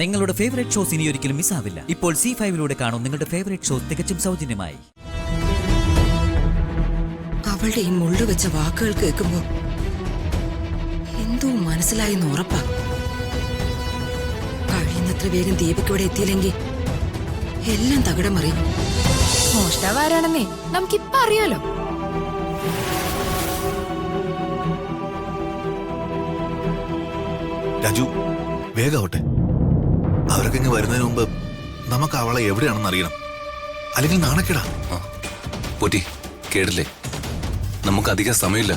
നിങ്ങളുടെ favourite shows ഇനി ഒരിക്കലും മിസ്സാവില്ല. ഇപ്പോൾ C5 കാണും നിങ്ങളുടെ ഫേവറേറ്റ് ഷോസ് തികച്ചും സൗജന്യമായി. അവളുടെ ഈ മുള്ളു വെച്ച വാക്കുകൾ കേൾക്കുമ്പോ എന്തോ മനസ്സിലായെന്ന് ഉറപ്പാ. കഴിയുന്നത്ര വേഗം ദീപക് ഇവിടെ എത്തിയില്ലെങ്കിൽ എല്ലാം തകിടം മറിയും. മോഷ്ടാവാരാണെന്നേ നമുക്കിപ്പ അറിയാലോ. രാജു, വേഗാവട്ടെ. അവരൊക്കെ ഇങ്ങ് വരുന്നതിന് മുമ്പ് നമുക്ക് അവളെ എവിടെയാണെന്ന് അറിയണം. അല്ലെങ്കിൽ നാണക്കേടാ. പോറ്റി കേടില്ലേ, നമുക്ക് അധികം സമയമില്ല.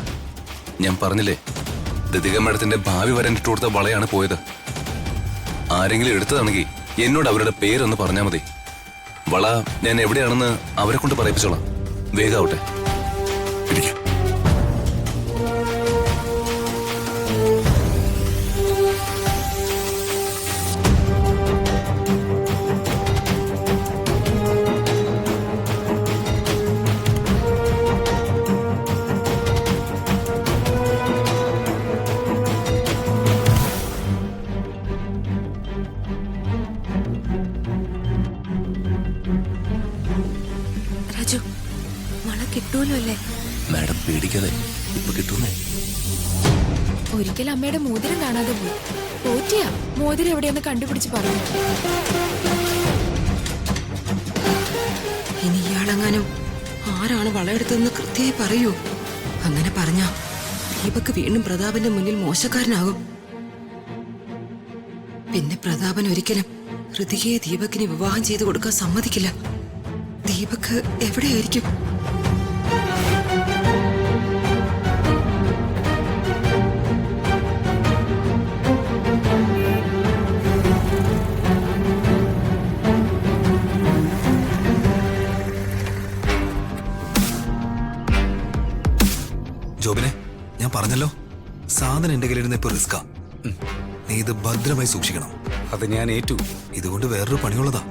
ഞാൻ പറഞ്ഞില്ലേ, ദതിക മേഡത്തിന്റെ ഭാവി വരാൻ ഇട്ടു കൊടുത്ത വളയാണ് പോയത്. ആരെങ്കിലും എടുത്തതാണെങ്കിൽ എന്നോട് അവരുടെ പേരൊന്ന് പറഞ്ഞാൽ മതി. വള ഞാൻ എവിടെയാണെന്ന് അവരെ കൊണ്ട് പറയിപ്പിച്ചോളാം. വേഗാവട്ടെ. ഇരിക്കാം. രാജു, മഴ കിട്ടൂലോ അല്ലേ? മാഡം പേടിക്കാതെ, ഇപ്പൊ കിട്ടുന്നേ. ഒരിക്കൽ അമ്മയുടെ മോതിരം കാണാതെ പോയി. പോറ്റിയാ മോതിരം എവിടെയെന്ന് കണ്ടുപിടിച്ച് പറഞ്ഞു. ഇനി ഇയാളെങ്ങാനും ആരാണ് വളയെടുത്തതെന്ന് കൃത്യമായി പറയൂ. അങ്ങനെ പറഞ്ഞ ദീപക് വീണ്ടും പ്രതാപന്റെ മുന്നിൽ മോശക്കാരനാകും. പിന്നെ പ്രതാപൻ ഒരിക്കലും ഹൃതികയെ ദീപകിന് വിവാഹം ചെയ്തു കൊടുക്കാൻ സമ്മതിക്കില്ല. ദീപക് എവിടെയായിരിക്കും? ജോബിനെ, ഞാൻ പറഞ്ഞല്ലോ, സാധനം എന്റെ കയ്യിലിരുന്ന ഇപ്പൊ റിസ്കാ. നീ ഇത് ഭദ്രമായി സൂക്ഷിക്കണം. അത് ഞാൻ ഏറ്റു. ഇതുകൊണ്ട് വേറൊരു പണിയുള്ളതാ.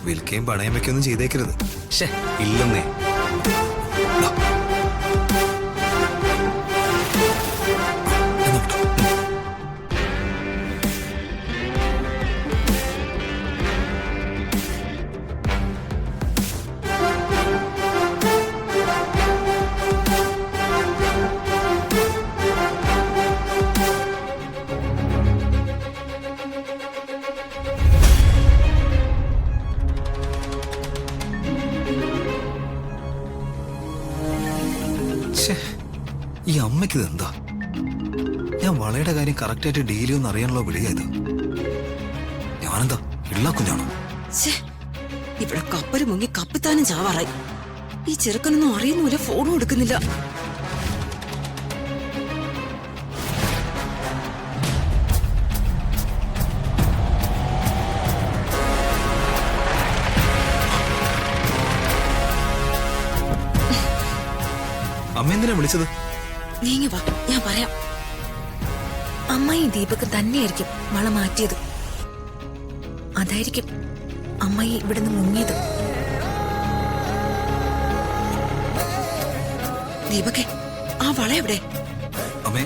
വിൽക്കുകയും പണയം വെക്കൊന്നും ചെയ്തേക്കരുത്. ഇല്ലെന്നേ. ദാ. എന്നാ വിട്ടോ. ഈ അമ്മയ്ക്കിത് എന്താ? ഞാൻ വളയുടെ കാര്യം കറക്റ്റായിട്ട് ഡീൽ ചെയ്യുമെന്ന് അറിയാനുള്ള വിളിയായത്. ഞാനെന്താ ഇള്ള കുഞ്ഞാണോ? ഇവിടെ കപ്പല് മുങ്ങി കപ്പിത്താനും ചാവാറായി. ഈ ചെറുക്കനൊന്നും അറിയുന്നില്ല, ഫോണും എടുക്കുന്നില്ല. അമ്മ എന്തിനാ വിളിച്ചത്? നീങ്ങി വാ, ഞാൻ പറയാം. അമ്മായി ദീപക് തന്നെയായിരിക്കും വള മാറ്റിയത്. അതായിരിക്കും അമ്മായി ഇവിടുന്ന് മുങ്ങിയത്. ദീപകെ, ആ വള എവിടെ? അമ്മേ,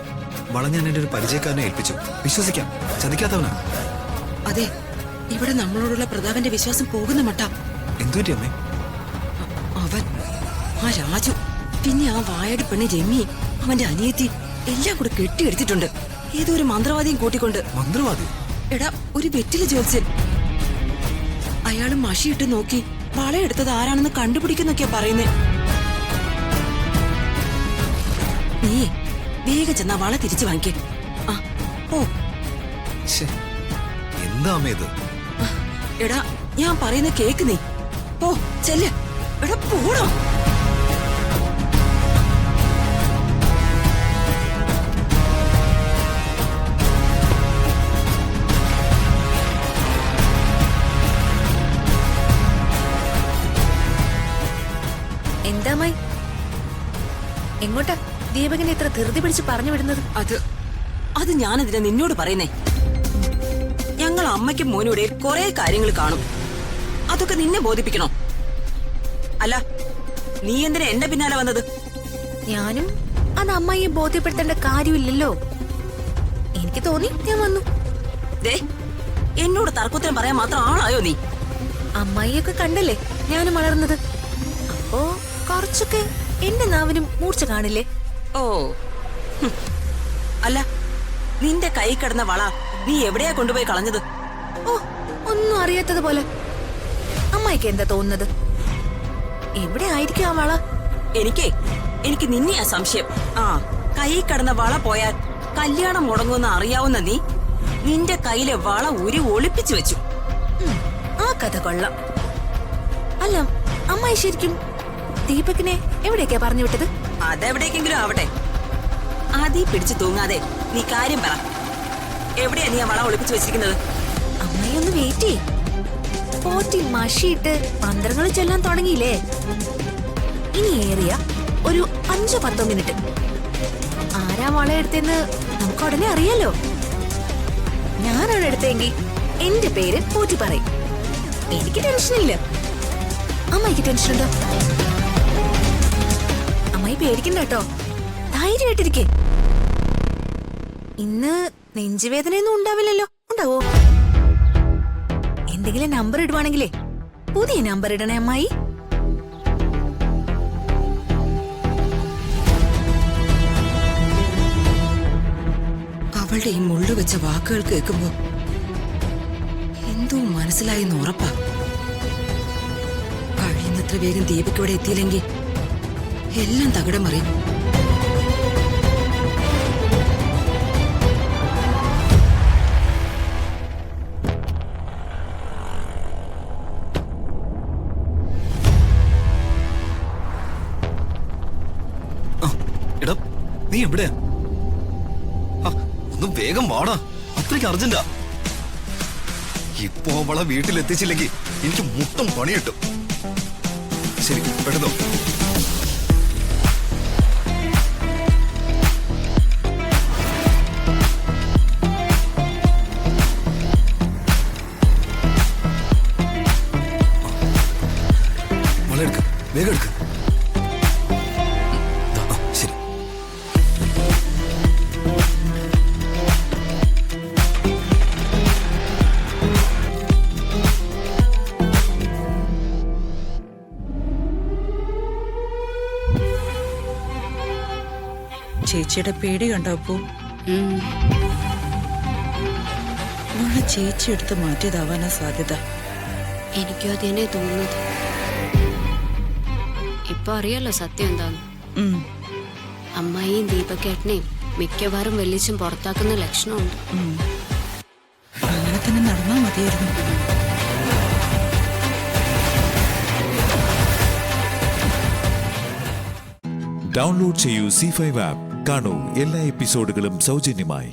വള ഞാൻ എന്റെ ഒരു പരിചയക്കാരനെ ഏൽപ്പിച്ചു. വിശ്വസിക്കാം, ചതിക്കാത്തവനാ. അതെ, ഇവിടെ നമ്മളോടുള്ള പ്രതാപന്റെ വിശ്വാസം പോകുന്ന മട്ട. എന്തുപറ്റി അമ്മേ? അവൻ, ആ രാജു, പിന്നെ ആ വായടി പെണ്ണ് രമ്യ, അവന്റെ അനിയത്തി എല്ലാം കൂടെ കെട്ടിയെടുത്തിട്ടുണ്ട്. ഏതോ ഒരു മന്ത്രവാദിയും കൂട്ടിക്കൊണ്ട്. മന്ത്രവാദി? എടാ, ഒരു വെറ്റില ജ്യോത്സ്യൻ. അയാള് മഷിയിട്ട് നോക്കി വളയെടുത്തത് ആരാണെന്ന് കണ്ടുപിടിക്കുന്നൊക്കെയാ പറയുന്നേ. നീ വേഗം ചെന്നാ വള തിരിച്ചു വാങ്ങിക്കേ. ആ ഓ. എന്താ അമ്മ ഇത്? എടാ, ഞാൻ പറയുന്ന കേക്ക് നീ. പോ, ചെല്ല്. എടാ പോടോ. എന്താമായി? എങ്ങോട്ടാ ദീപകിനെ ഇത്ര ധൃതി പിടിച്ച് പറഞ്ഞു വിടുന്നത്? അത് ഞാനെതിരെ നിന്നോട് പറയുന്നേ. ഞങ്ങൾ അമ്മയ്ക്കും മോനൂടെ കുറെ കാര്യങ്ങൾ കാണും. അതൊക്കെ നിന്നെ ബോധിപ്പിക്കണോ? അല്ല, നീ എന്തിനാ എന്റെ പിന്നാലെ വന്നത്? ഞാനും അത് അമ്മയെ ബോധ്യപ്പെടുത്തേണ്ട കാര്യമില്ലല്ലോ. എനിക്ക് തോന്നി ഞാൻ വന്നു. ദേ, എന്നോട് തർക്കുത്തരം പറയാൻ മാത്രം ആളായോ നീ? അമ്മായിയൊക്കെ കണ്ടല്ലേ ഞാനും വളർന്നത്. അപ്പോ കുറച്ചൊക്കെ എന്റെ നാവിനും മൂർച്ച കാണില്ലേ? ഓ ഹും. അല്ല, നിന്റെ കൈ കിടന്ന വള നീ എവിടെയാ കൊണ്ടുപോയി കളഞ്ഞത്? ഓ, ഒന്നും അറിയാത്തത് പോലെ. അമ്മായിക്ക് എന്താ തോന്നുന്നത്? എവിടെ ആയിരിക്കും ആ വള? എനിക്ക് നിന്നെയാ സംശയം. ആ, കൈ കിടന്ന വള പോയാൽ കല്യാണം മുടങ്ങുമെന്ന് അറിയാവുന്ന നീ നിന്റെ കയ്യിലെ വള ഒളിപ്പിച്ചു വെച്ചു. ആ കഥ കൊള്ളാം. അല്ല, അമ്മായി ശരിക്കും ദീപകിനെ എവിടേക്കാ പറഞ്ഞു വിട്ടത്? അതെവിടേക്കെങ്കിലും ആവട്ടെ, ആദ്യം പിടിച്ചു തൂങ്ങാതെ നീ കാര്യം പറ. എവിടെയാ നീ ആ വള ഒളിപ്പിച്ചു വെച്ചിരിക്കുന്നത്? അമ്മായി ഒന്ന് വെയിറ്റ് ചെയ്യ്. പോറ്റി മഷിയിട്ട് മന്ത്രങ്ങൾ ചൊല്ലാൻ തുടങ്ങിയില്ലേ? ഇനി ഏറിയ ഒരു 5-10 മിനിറ്റ്. ആരാ വള എടുത്തെന്ന് നമുക്ക് ഉടനെ അറിയാലോ. ഞാനാണ് എടുത്തെങ്കിൽ എന്റെ പേര് പോറ്റി പറയും. എനിക്ക് ടെൻഷനില്ല. അമ്മായിക്ക് ടെൻഷൻ ഉണ്ടോ? അമ്മായി പേടിക്കണ്ട കേട്ടോ, ധൈര്യമായിട്ടിരിക്കേ. ഇന്ന് നെഞ്ചുവേദനയൊന്നും ഉണ്ടാവില്ലല്ലോ? ഉണ്ടാവോ? എന്തെങ്കിലും നമ്പർ ഇടുവാണെങ്കിലേ പുതിയ നമ്പർ ഇടണേ അമ്മായി. അവളുടെ ഈ മുള്ളു വെച്ച വാക്കുകൾ കേൾക്കുമ്പോ എന്തോ മനസ്സിലായെന്ന് ഉറപ്പാ. കഴിയുന്നത്ര വേഗം ദീപക്കോടെ എത്തിയില്ലെങ്കിൽ എല്ലാം തകിടം മറിയും. എടാ, നീ എവിടെയാ? ഒന്ന് വേഗം വാടാ, അത്രയ്ക്ക് അർജന്റാ. ഇപ്പോ അവളെ വീട്ടിലെത്തിച്ചില്ലെങ്കിൽ എനിക്ക് മുട്ടം പണി കിട്ടും. ശരി, പെട്ടെന്നോ. വള എടുക്ക, വേഗം എടുക്ക. ശരി. ചേച്ചിയുടെ പേടി കണ്ടോ? അപ്പോ നമ്മളെ ചേച്ചി എടുത്ത് മാറ്റിയതാവാനാ സാധ്യത. എനിക്കും അത് തന്നെ തോന്നുന്നത്. ഇപ്പൊ അറിയാലോ സത്യം എന്താന്ന്. അമ്മായിയും ദീപക്കേട്ടനെയും മിക്കവാറും വെല്ലിച്ചും പുറത്താക്കുന്ന ലക്ഷണമുണ്ട്. അങ്ങനെ തന്നെ നടന്നാ മതിയായിരുന്നു. ഡൗൺലോഡ് ചെയ്യൂ C5 ആപ്പ്. കാണൂ എല്ലാ എപ്പിസോഡുകളും സൗജന്യമായി.